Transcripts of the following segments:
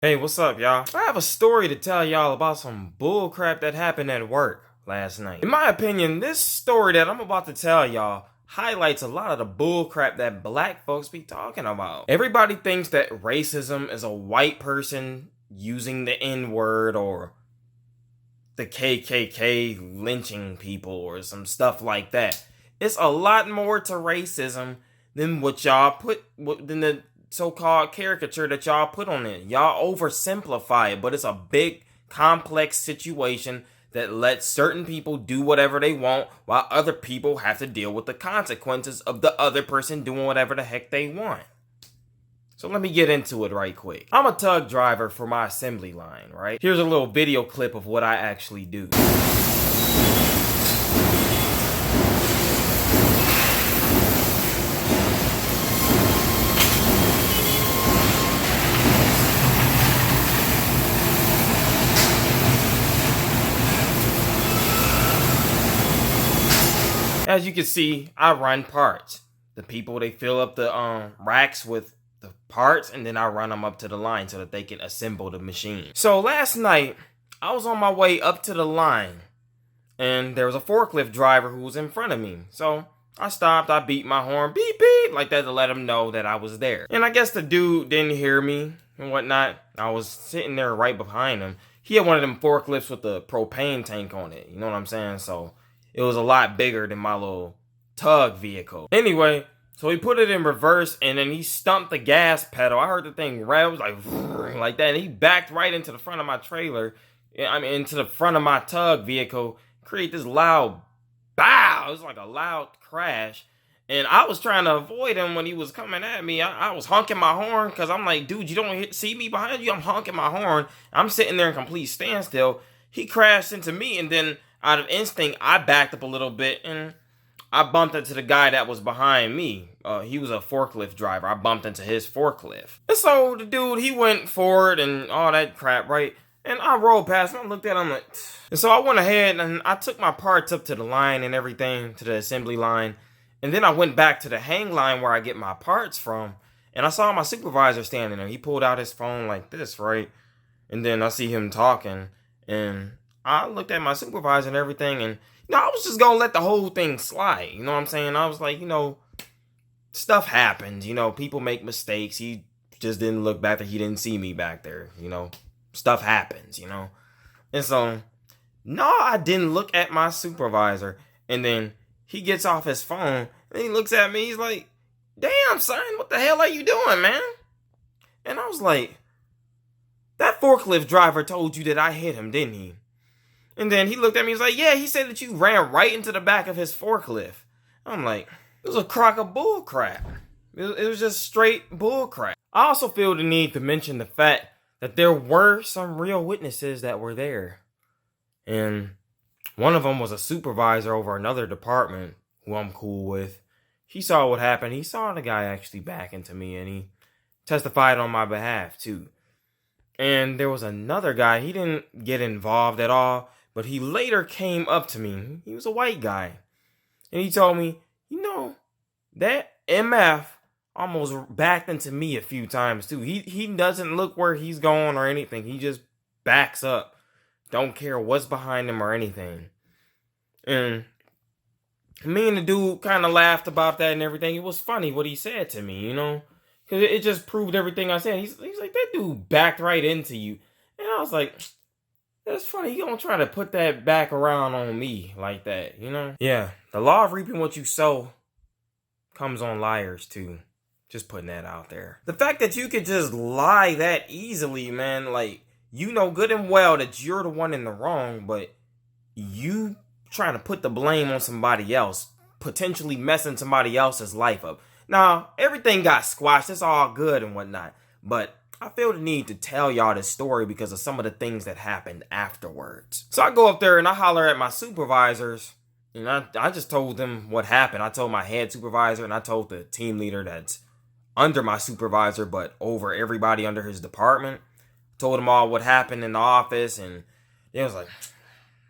Hey, what's up, y'all? I have a story to tell y'all about some bullcrap that happened at work last night. In my opinion, this story that I'm about to tell y'all highlights a lot of the bullcrap that black folks be talking about. Everybody thinks that racism is a white person using the N-word or the KKK lynching people or some stuff like that. It's a lot more to racism than what y'all than the so-called caricature that y'all put on it. Y'all oversimplify it, but it's a big, complex situation that lets certain people do whatever they want while other people have to deal with the consequences of the other person doing whatever the heck they want. So let me get into it right quick. I'm a tug driver for my assembly line, right? Here's a little video clip of what I actually do. As you can see, I run parts. The people, they fill up the racks with the parts, and then I run them up to the line so that they can assemble the machine. So last night, I was on my way up to the line, and there was a forklift driver who was in front of me. So I stopped, I beat my horn, beep beep, like that to let him know that I was there. And I guess the dude didn't hear me and whatnot. I was sitting there right behind him. He had one of them forklifts with the propane tank on it, you know what I'm saying? So it was a lot bigger than my little tug vehicle. Anyway, so he put it in reverse and then he stumped the gas pedal. I heard the thing rev like that, and he backed right into the front of my trailer. Into the front of my tug vehicle, create this loud bow. It was like a loud crash. And I was trying to avoid him when he was coming at me. I was honking my horn because I'm like, dude, you don't see me behind you? I'm honking my horn. I'm sitting there in complete standstill. He crashed into me, and then out of instinct, I backed up a little bit, and I bumped into the guy that was behind me. He was a forklift driver. I bumped into his forklift. And so the dude, he went forward and all that crap, right? And I rolled past him. I looked at him like... And so I went ahead and I took my parts up to the line and everything, to the assembly line. And then I went back to the hang line where I get my parts from. And I saw my supervisor standing there. He pulled out his phone like this, right? And then I see him talking. And I looked at my supervisor and everything, and I was just gonna let the whole thing slide. You know what I'm saying? I was like, stuff happens. People make mistakes. He just didn't look back there. He didn't see me back there. Stuff happens. And so, no, I didn't look at my supervisor. And then he gets off his phone and he looks at me. He's like, "Damn, son, what the hell are you doing, man?" And I was like, "That forklift driver told you that I hit him, didn't he?" And then he looked at me, he's like, "Yeah, he said that you ran right into the back of his forklift." I'm like, it was a crock of bull crap. It was just straight bull crap. I also feel the need to mention the fact that there were some real witnesses that were there. And one of them was a supervisor over another department who I'm cool with. He saw what happened. He saw the guy actually back into me, and he testified on my behalf too. And there was another guy, he didn't get involved at all, but he later came up to me. He was a white guy. And he told me, that MF almost backed into me a few times too. He doesn't look where he's going or anything. He just backs up. Don't care what's behind him or anything. And me and the dude kind of laughed about that and everything. It was funny what he said to me, because it just proved everything I said. He's like, "That dude backed right into you." And I was like, that's funny. You gonna try to put that back around on me like that, Yeah, the law of reaping what you sow comes on liars too. Just putting that out there. The fact that you could just lie that easily, man, like, good and well that you're the one in the wrong, but you trying to put the blame on somebody else, potentially messing somebody else's life up. Now, everything got squashed. It's all good and whatnot, but I feel the need to tell y'all this story because of some of the things that happened afterwards. So I go up there and I holler at my supervisors, and I just told them what happened. I told my head supervisor, and I told the team leader that's under my supervisor, but over everybody under his department. Told them all what happened in the office, and it was like,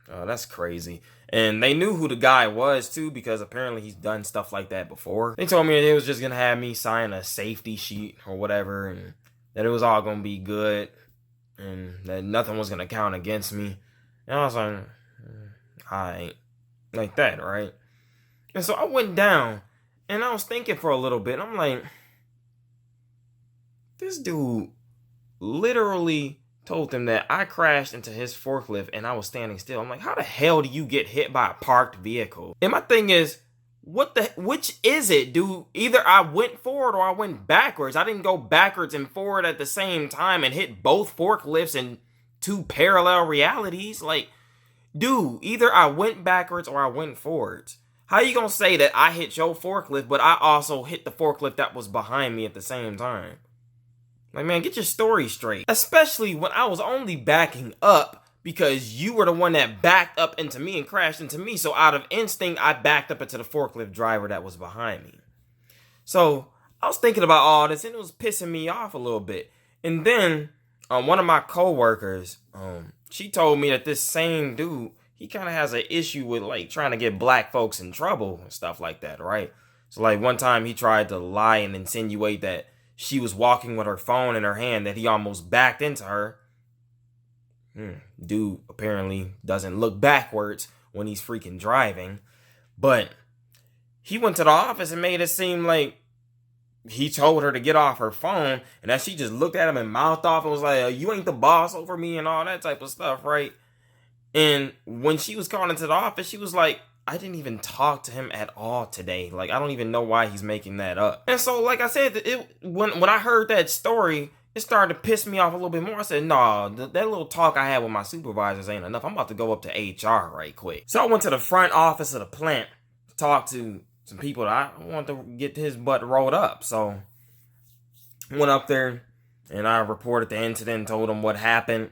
oh, that's crazy. And they knew who the guy was too, because apparently he's done stuff like that before. They told me they was just gonna have me sign a safety sheet or whatever, and that it was all gonna be good. and that nothing was gonna count against me. And I was like, alright, like that, right? And so I went down, and I was thinking for a little bit. I'm like, this dude literally told them that I crashed into his forklift and I was standing still. I'm like, how the hell do you get hit by a parked vehicle? And my thing is, which is it, dude? Either I went forward or I went backwards. I didn't go backwards and forward at the same time and hit both forklifts in two parallel realities. Like, dude, either I went backwards or I went forwards. How you gonna say that I hit your forklift, but I also hit the forklift that was behind me at the same time? Like, man, get your story straight. Especially when I was only backing up because you were the one that backed up into me and crashed into me. So out of instinct, I backed up into the forklift driver that was behind me. So I was thinking about all this and it was pissing me off a little bit. And then one of my coworkers, she told me that this same dude, he kind of has an issue with like trying to get black folks in trouble and stuff like that, right? So like one time he tried to lie and insinuate that she was walking with her phone in her hand, that he almost backed into her. Dude apparently doesn't look backwards when he's freaking driving. But he went to the office and made it seem like he told her to get off her phone, and that she just looked at him and mouthed off and was like, you ain't the boss over me and all that type of stuff, right? And when she was called into the office, she was like, I didn't even talk to him at all today. Like, I don't even know why he's making that up. And so, like I said, when I heard that story, it started to piss me off a little bit more. I said, nah, that little talk I had with my supervisors ain't enough. I'm about to go up to HR right quick. So I went to the front office of the plant to talk to some people that I wanted to get his butt rolled up. So I went up there and I reported the incident, told him what happened.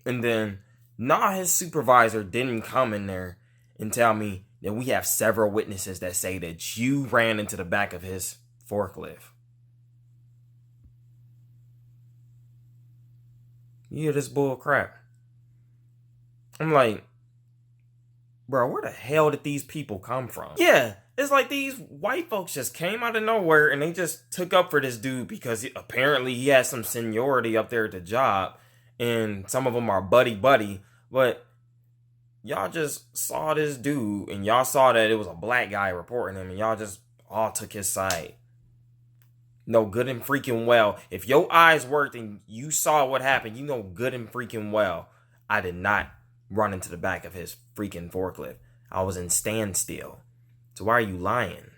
And then, his supervisor didn't come in there and tell me that we have several witnesses that say that you ran into the back of his forklift. You hear this bull crap? I'm like, bro, where the hell did these people come from? Yeah, it's like these white folks just came out of nowhere and they just took up for this dude because apparently he has some seniority up there at the job, and some of them are buddy, but y'all just saw this dude and y'all saw that it was a black guy reporting him and y'all just all took his side. No, good and freaking well, if your eyes worked and you saw what happened, you know good and freaking well I did not run into the back of his freaking forklift. I was in standstill. So why are you lying?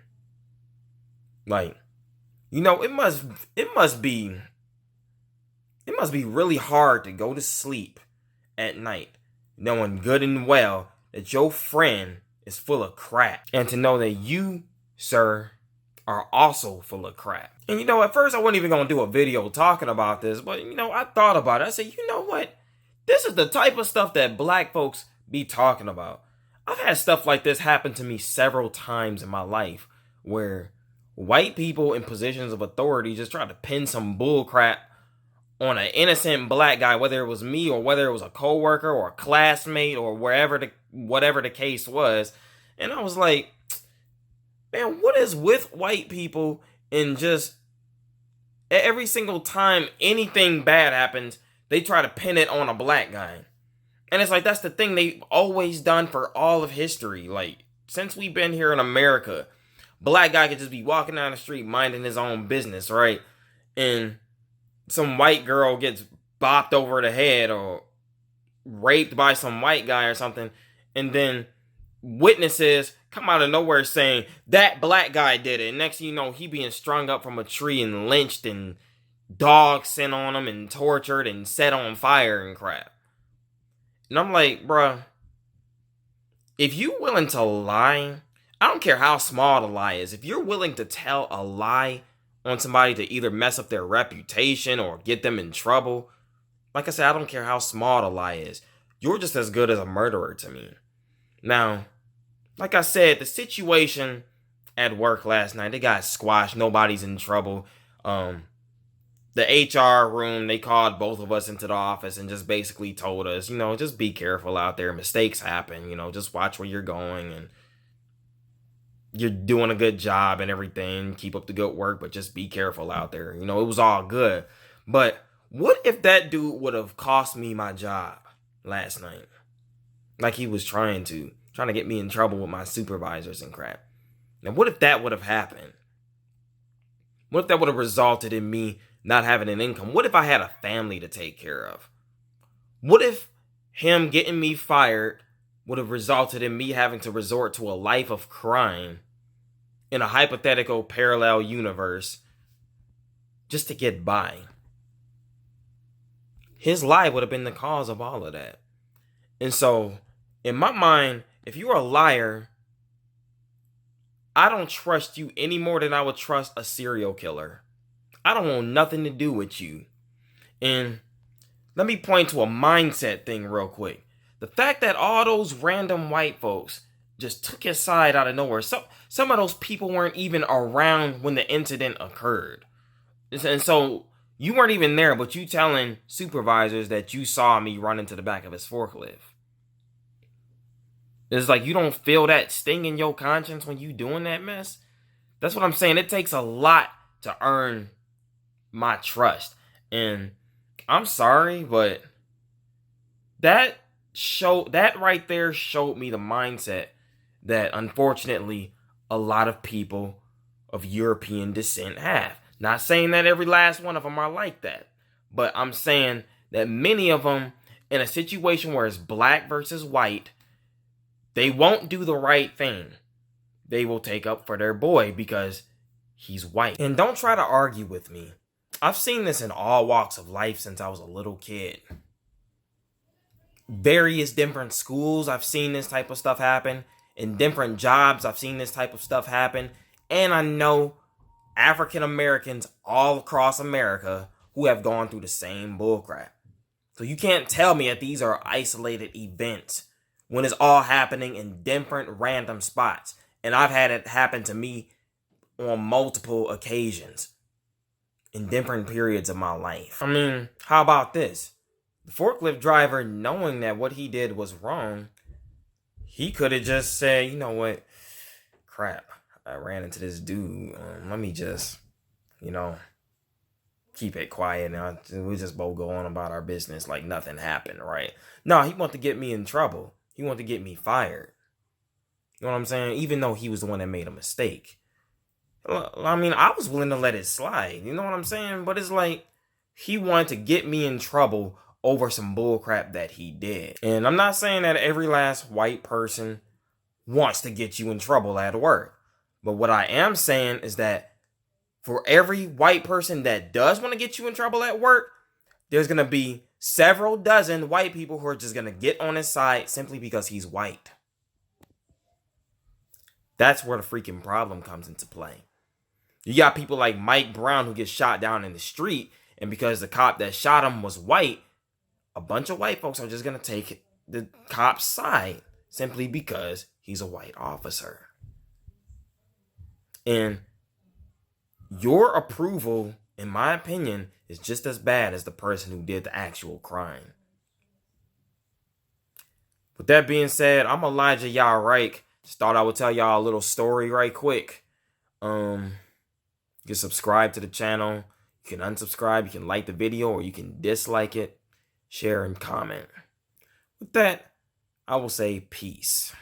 Like, it must be really hard to go to sleep at night knowing good and well that your friend is full of crap, and to know that you, sir, are also full of crap. And at first I wasn't even gonna do a video talking about this, but I thought about it. I said, you know what? This is the type of stuff that black folks be talking about. I've had stuff like this happen to me several times in my life, where white people in positions of authority just try to pin some bull crap on an innocent black guy, whether it was me or whether it was a coworker or a classmate or whatever the case was. And I was like, man, what is with white people and just every single time anything bad happens, they try to pin it on a black guy. And it's like, that's the thing they've always done for all of history. Like, since we've been here in America, black guy could just be walking down the street minding his own business, right? And some white girl gets bopped over the head or raped by some white guy or something, and then witnesses come out of nowhere saying that black guy did it. And next thing you know, he being strung up from a tree and lynched and dogs sent on him and tortured and set on fire and crap. And I'm like, bruh, if you willing to lie, I don't care how small the lie is. If you're willing to tell a lie on somebody to either mess up their reputation or get them in trouble, like I said, I don't care how small the lie is. You're just as good as a murderer to me. Now, like I said, the situation at work last night, they got squashed. Nobody's in trouble. The HR room, they called both of us into the office and just basically told us, just be careful out there. Mistakes happen, just watch where you're going, and you're doing a good job and everything. Keep up the good work, but just be careful out there. It was all good. But What if that dude would have cost me my job last night? Like he was trying to get me in trouble with my supervisors and crap. Now, what if that would have happened? What if that would have resulted in me not having an income? What if I had a family to take care of? What if him getting me fired would have resulted in me having to resort to a life of crime in a hypothetical parallel universe just to get by? His lie would have been the cause of all of that. And so, in my mind, if you're a liar, I don't trust you any more than I would trust a serial killer. I don't want nothing to do with you. And let me point to a mindset thing real quick. The fact that all those random white folks just took his side out of nowhere. Some of those people weren't even around when the incident occurred. And so you weren't even there, but you telling supervisors that you saw me run into the back of his forklift. It's like you don't feel that sting in your conscience when you doing that mess. That's what I'm saying. It takes a lot to earn my trust. And I'm sorry, but that right there showed me the mindset that unfortunately a lot of people of European descent have. Not saying that every last one of them are like that, but I'm saying that many of them, in a situation where it's black versus white, they won't do the right thing. They will take up for their boy because he's white. And don't try to argue with me. I've seen this in all walks of life since I was a little kid. Various different schools, I've seen this type of stuff happen. In different jobs, I've seen this type of stuff happen. And I know African Americans all across America who have gone through the same bullcrap. So you can't tell me that these are isolated events when it's all happening in different random spots. And I've had it happen to me on multiple occasions in different periods of my life. I mean, how about this? The forklift driver, knowing that what he did was wrong, he could have just said, you know what? Crap, I ran into this dude. Let me just, keep it quiet. And we just both go on about our business like nothing happened, right? No, he wanted to get me in trouble. He wanted to get me fired. You know what I'm saying? Even though he was the one that made a mistake. I mean, I was willing to let it slide. You know what I'm saying? But it's like he wanted to get me in trouble over some bullcrap that he did. And I'm not saying that every last white person wants to get you in trouble at work. But what I am saying is that for every white person that does want to get you in trouble at work, there's going to be several dozen white people who are just going to get on his side simply because he's white. That's where the freaking problem comes into play. You got people like Mike Brown who gets shot down in the street, and because the cop that shot him was white, a bunch of white folks are just going to take the cop's side simply because he's a white officer. And your approval, in my opinion, is just as bad as the person who did the actual crime. With that being said, I'm Elijah Yah Reich. Just thought I would tell y'all a little story right quick. You can subscribe to the channel. You can unsubscribe. You can like the video or you can dislike it. Share and comment. With that, I will say peace.